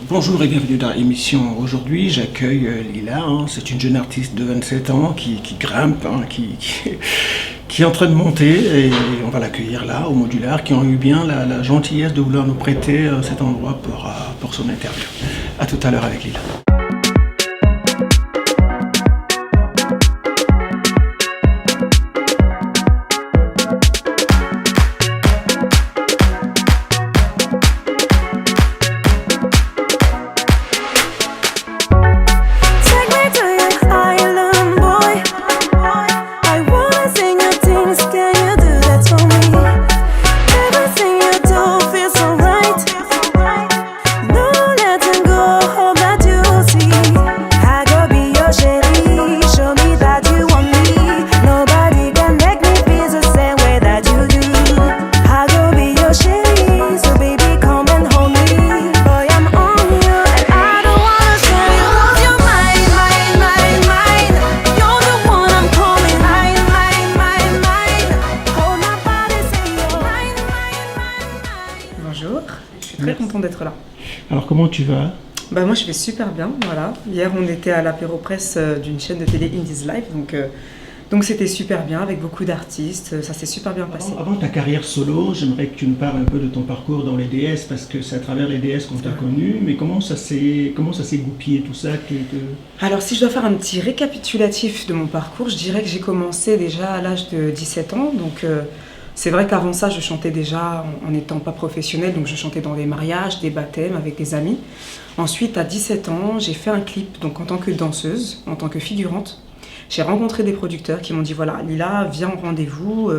Bonjour et bienvenue dans l'émission. Aujourd'hui, j'accueille Lila. C'est une jeune artiste de 27 ans qui grimpe, qui est en train de monter, et on va l'accueillir là, au Modulaire, qui ont eu bien la gentillesse de vouloir nous prêter cet endroit pour son interview. A tout à l'heure avec Lila. Très contente d'être là. Alors comment tu vas? Moi je vais super bien, voilà. Hier on était à l'apéro presse d'une chaîne de télé Indies Live, donc c'était super bien avec beaucoup d'artistes, ça s'est super bien passé. Avant ta carrière solo, j'aimerais que tu nous parles un peu de ton parcours dans les DS, parce que c'est à travers les DS qu'on t'a connu, mais comment ça s'est goupillé tout ça Alors si je dois faire un petit récapitulatif de mon parcours, je dirais que j'ai commencé déjà à l'âge de 17 ans, donc c'est vrai qu'avant ça, je chantais déjà en n'étant pas professionnelle, donc je chantais dans des mariages, des baptêmes avec des amis. Ensuite, à 17 ans, j'ai fait un clip donc en tant que danseuse, en tant que figurante. J'ai rencontré des producteurs qui m'ont dit voilà, Lila, viens au rendez-vous.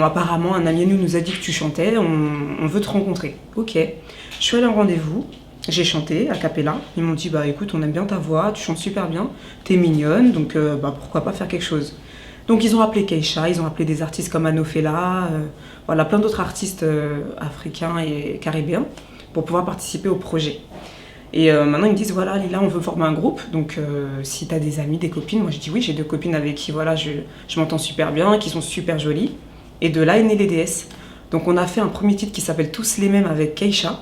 Apparemment, un ami à nous a dit que tu chantais, on veut te rencontrer. Ok, je suis allée en rendez-vous, j'ai chanté a cappella. Ils m'ont dit écoute, on aime bien ta voix, tu chantes super bien, t'es mignonne, donc pourquoi pas faire quelque chose. Donc ils ont appelé Keisha, ils ont appelé des artistes comme Anofela, voilà, plein d'autres artistes africains et caribéens pour pouvoir participer au projet. Et maintenant ils me disent voilà Lila, on veut former un groupe, donc si tu as des amis, des copines, moi je dis oui, j'ai 2 copines avec qui voilà, je m'entends super bien, qui sont super jolies. Et de là est né les DS. Donc on a fait un premier titre qui s'appelle Tous les mêmes avec Keisha.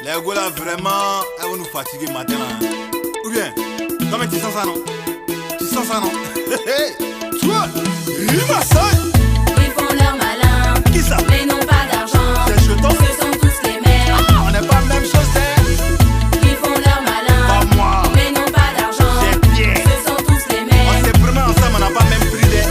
Les gars là vraiment, elles vont nous fatiguer matin là. Ou bien, non mais tu sens ça non? Tu sens ça non? Toi, il m'a ça. Ils font leur malin. Qui ça? Mais n'ont pas d'argent. Des jetons? Ce sont tous les mêmes. On n'est pas la même chose, Ils font leur malin. Pas moi. Mais n'ont pas d'argent. C'est bien. Ce sont tous les On mêmes. s'est promis ensemble, on n'a pas même pris des.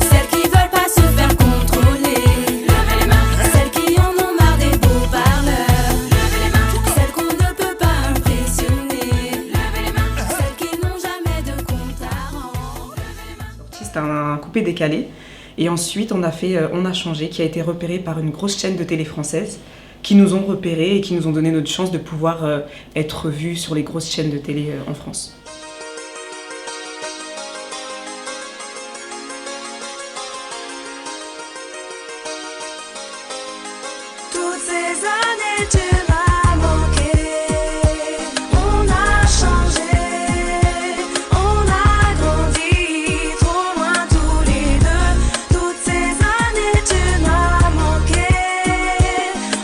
Celles qui veulent pas se faire contrôler. Levez les mains. Celles qui en ont marre des beaux parleurs. Levez les mains. Celles qu'on ne peut pas impressionner. Levez les mains. Celles qui n'ont jamais de compte à rendre. Levez les mains. C'est un coupé décalé. Et ensuite, on a changé, qui a été repéré par une grosse chaîne de télé française, qui nous ont repérés et qui nous ont donné notre chance de pouvoir être vus sur les grosses chaînes de télé en France. Toutes ces années, tu m'as manqué. On a changé, on a grandi, trop loin tous les deux. Toutes ces années, tu m'as manqué.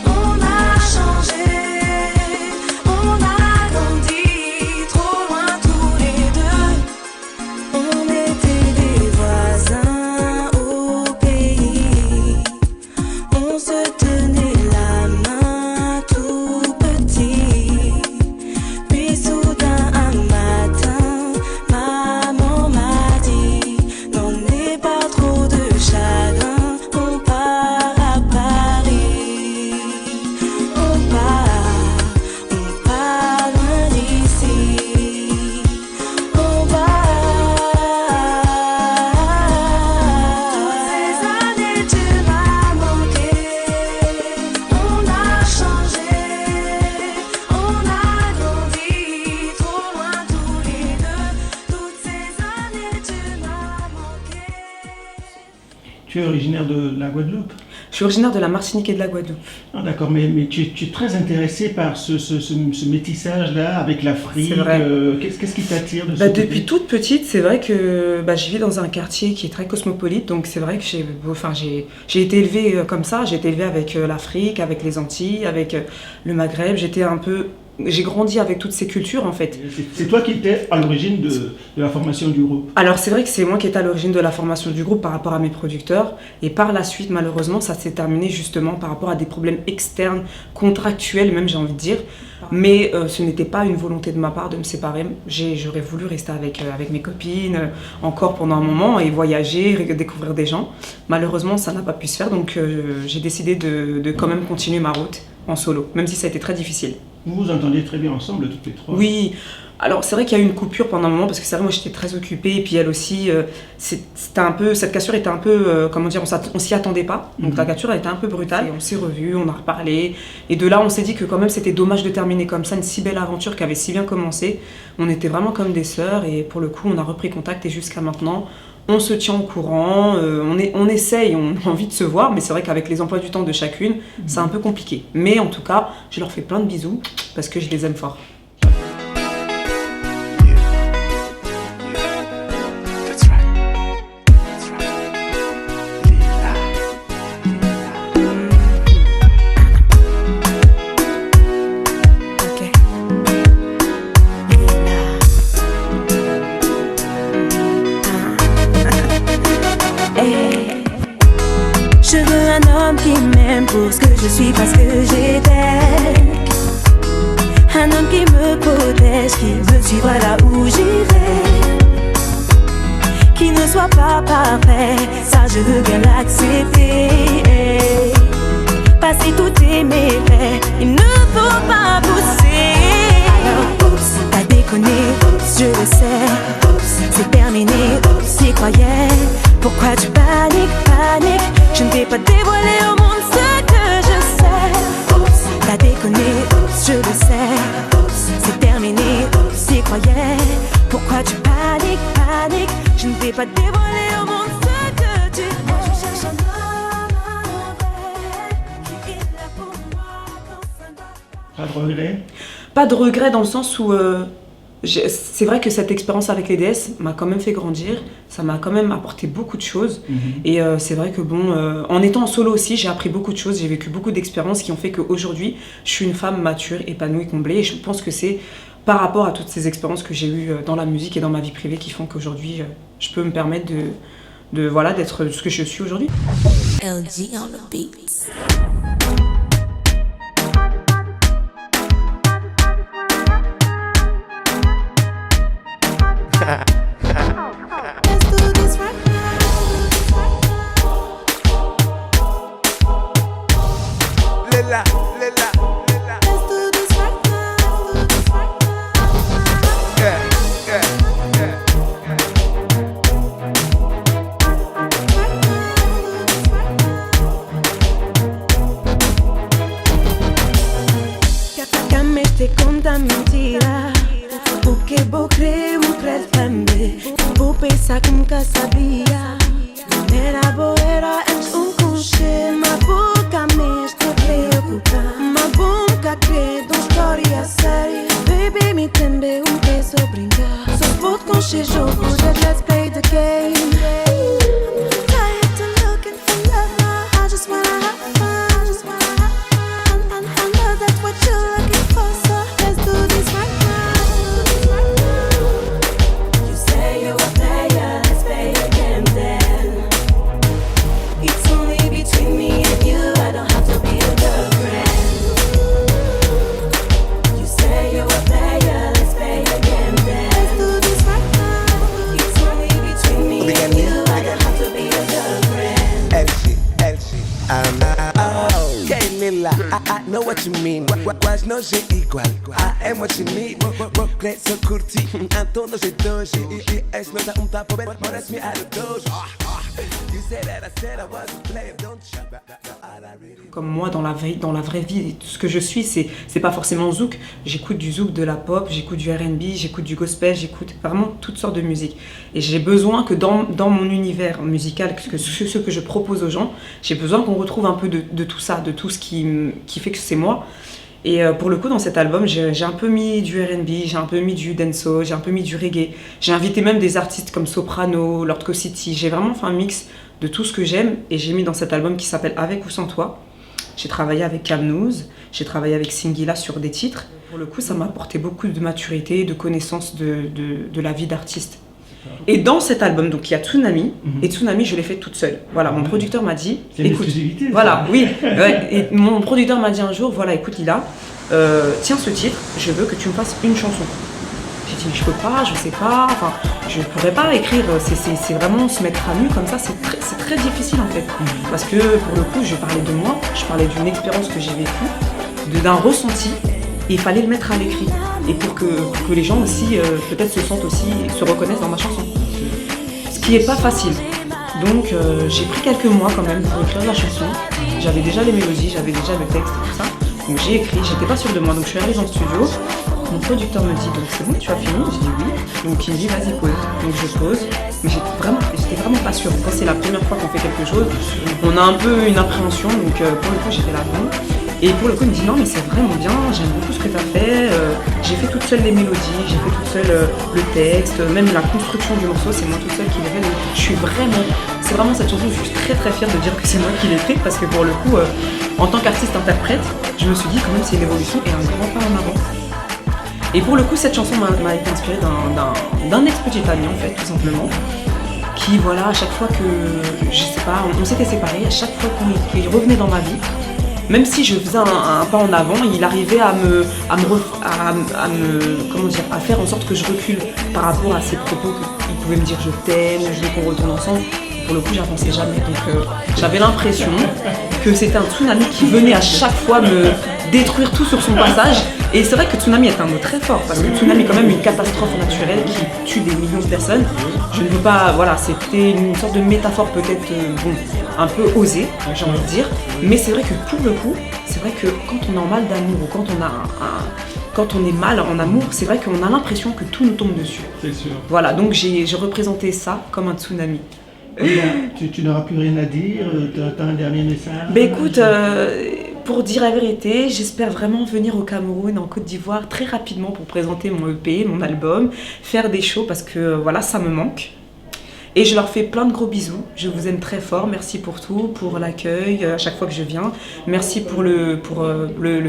On a changé, on a grandi, trop loin tous Tu es originaire de la Guadeloupe? Je suis originaire de la Martinique et de la Guadeloupe. Ah, d'accord, mais tu es très intéressé par ce métissage-là avec l'Afrique. C'est vrai. Qu'est-ce qui t'attire de ce Bah, côté? depuis toute petite, c'est vrai que je vis dans un quartier qui est très cosmopolite, donc c'est vrai que j'ai été élevée comme ça. J'ai été élevée avec l'Afrique, avec les Antilles, avec le Maghreb. J'ai grandi avec toutes ces cultures en fait. C'est toi qui étais à l'origine de la formation du groupe. Alors c'est vrai que c'est moi qui étais à l'origine de la formation du groupe par rapport à mes producteurs, et par la suite malheureusement ça s'est terminé justement par rapport à des problèmes externes, contractuels même j'ai envie de dire, mais ce n'était pas une volonté de ma part de me séparer. J'aurais voulu rester avec mes copines encore pendant un moment et voyager, découvrir des gens. Malheureusement ça n'a pas pu se faire, donc j'ai décidé de quand même continuer ma route en solo, même si ça a été très difficile. Vous vous entendiez très bien ensemble, toutes les trois. Oui, alors c'est vrai qu'il y a eu une coupure pendant un moment parce que c'est vrai moi j'étais très occupée et puis elle aussi, cette cassure était un peu, comment dire, on s'y attendait pas. Donc la cassure elle était un peu brutale et on s'est revus, on a reparlé et de là on s'est dit que quand même c'était dommage de terminer comme ça une si belle aventure qui avait si bien commencé. On était vraiment comme des sœurs et pour le coup on a repris contact et jusqu'à maintenant on se tient au courant, on essaye, on a envie de se voir, mais c'est vrai qu'avec les emplois du temps de chacune, c'est un peu compliqué. Mais en tout cas, je leur fais plein de bisous parce que je les aime fort. Je veux un homme qui m'aime pour ce que je suis, parce que j'étais. Un homme qui me protège, qui me suivra là où j'irai. Qui ne soit pas parfait, ça je veux bien l'accepter. Passer tous tes méfaits, il ne faut pas pousser. Alors oups, t'as déconné, oups, je le sais. Oups, c'est terminé, oups, j'y croyais. Pourquoi tu paniques? Je ne vais pas dévoiler au monde ce que je sais. Oups, t'as déconné, oups, je le sais. Oups, c'est terminé, oups, j'y croyais. Pourquoi tu paniques? Je ne vais pas dévoiler au monde ce que tu es. Moi je cherche un homme vrai qui est là pour moi quand ça ne va pas. Pas de regret? Pas de regret dans le sens où c'est vrai que cette expérience avec les DS m'a quand même fait grandir, ça m'a quand même apporté beaucoup de choses. Et c'est vrai que en étant en solo aussi, j'ai appris beaucoup de choses, j'ai vécu beaucoup d'expériences qui ont fait qu'aujourd'hui, je suis une femme mature, épanouie, comblée. Et je pense que c'est par rapport à toutes ces expériences que j'ai eues dans la musique et dans ma vie privée qui font qu'aujourd'hui, je peux me permettre d'être ce que je suis aujourd'hui. LG on the beats. Let's do this right Lela, lela, lela. Let's do this right Yeah, yeah, yeah. Kame te conta mentira. O que vou crer, o crer também. Vou pensar que nunca sabia. Era boa, era antes conselho. Mas boca me estou preocupada. Mas nunca creio de uma história séria. Baby, me também peso brincar. Só vou concher jogo, let's play the game. I'm tired of looking for love now. I just wanna have fun. And I know that's what you're looking for, so let's do this right now. You say you're a player, let's play a game then. It's only between me and you, I don't have to be a girlfriend. You say you're a player, let's play a game then. Let's do this right now. It's only between me and you, I don't have to be a girlfriend. Elsie, Lila, I know what you mean. Quase não sei igual. I am what you need. Broke so curti. Então não sei dois. E esse não dá tapa, parece-me out of dojo. You said that I said I wasn't playing, don't you? All I really Comme moi, dans la vraie vie, tout ce que je suis, c'est pas forcément zouk. J'écoute du zouk, de la pop, j'écoute du R&B, j'écoute du gospel, j'écoute vraiment toutes sortes de musique. Et j'ai besoin que dans mon univers musical, ce que je propose aux gens, j'ai besoin qu'on retrouve un peu de tout ça, de tout ce qui fait que c'est moi. Et pour le coup, dans cet album, j'ai un peu mis du R&B, j'ai un peu mis du dancehall, j'ai un peu mis du reggae. J'ai invité même des artistes comme Soprano, Lord City. J'ai vraiment fait un mix de tout ce que j'aime et j'ai mis dans cet album qui s'appelle Avec ou sans toi. J'ai travaillé avec Camnouz, j'ai travaillé avec Singila sur des titres. Pour le coup, ça m'a apporté beaucoup de maturité, de connaissance de la vie d'artiste. Et dans cet album, donc il y a Tsunami, et Tsunami, je l'ai fait toute seule. Voilà, mon producteur m'a dit, C'est une écoute, exclusivité, ça. voilà, oui, ouais, et mon producteur m'a dit un jour, voilà, écoute Lila, tiens ce titre, je veux que tu me fasses une chanson. J'ai dit, mais je peux pas, je sais pas, enfin, je pourrais pas écrire, c'est vraiment se mettre à nu comme ça, c'est très difficile en fait. Parce que pour le coup, je parlais de moi, je parlais d'une expérience que j'ai vécue, d'un ressenti, et il fallait le mettre à l'écrit. Et pour que les gens aussi, peut-être se reconnaissent dans ma chanson. Ce qui est pas facile. Donc j'ai pris quelques mois quand même pour écrire la chanson. J'avais déjà les mélodies, j'avais déjà le texte et tout ça. Donc j'ai écrit, j'étais pas sûre de moi, donc je suis arrivée dans le studio. Mon producteur me dit, donc c'est bon, tu as fini? J'ai dit oui. Donc il me dit, vas-y, pose. Donc je pose. Mais j'étais vraiment pas sûre. Quand c'est la première fois qu'on fait quelque chose, on a un peu une appréhension. Donc pour le coup, j'étais là dedans. Et pour le coup, il me dit, non, mais c'est vraiment bien, j'aime beaucoup ce que tu as fait. J'ai fait toute seule les mélodies, j'ai fait toute seule le texte, même la construction du morceau, c'est moi toute seule qui l'ai fait. Donc c'est vraiment cette chanson, je suis très très fière de dire que c'est moi qui l'ai écrite parce que pour le coup, en tant qu'artiste-interprète, je me suis dit quand même c'est une évolution et un grand pas en avant. Et pour le coup, cette chanson m'a été inspirée d'un ex-petit ami en fait, tout simplement. Qui, voilà, à chaque fois que, je sais pas, on s'était séparés, à chaque fois qu'il revenait dans ma vie, même si je faisais un pas en avant, il arrivait à faire en sorte que je recule par rapport à ses propos, qu'il pouvait me dire je t'aime, je veux qu'on retourne ensemble. Pour le coup, j'avançais jamais, donc j'avais l'impression que c'était un tsunami qui venait à chaque fois me détruire tout sur son passage. Et c'est vrai que tsunami est un mot très fort, parce que tsunami est quand même une catastrophe naturelle qui tue des millions de personnes. Je ne veux pas, voilà, c'était une sorte de métaphore peut-être, un peu osée, j'ai envie de dire. Mais c'est vrai que pour le coup, c'est vrai que quand on est en mal d'amour ou quand on est mal en amour, c'est vrai qu'on a l'impression que tout nous tombe dessus. C'est sûr. Voilà, donc j'ai représenté ça comme un tsunami. Tu n'auras plus rien à dire, t'as un dernier message? Ben écoute, pour dire la vérité, j'espère vraiment venir au Cameroun, en Côte d'Ivoire, très rapidement pour présenter mon EP, mon album, faire des shows parce que voilà, ça me manque. Et je leur fais plein de gros bisous, je vous aime très fort, merci pour tout, pour l'accueil à chaque fois que je viens. Merci pour le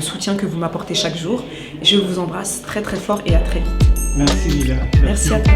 soutien que vous m'apportez chaque jour. Je vous embrasse très très fort et à très vite. Merci Lila. Merci à toi.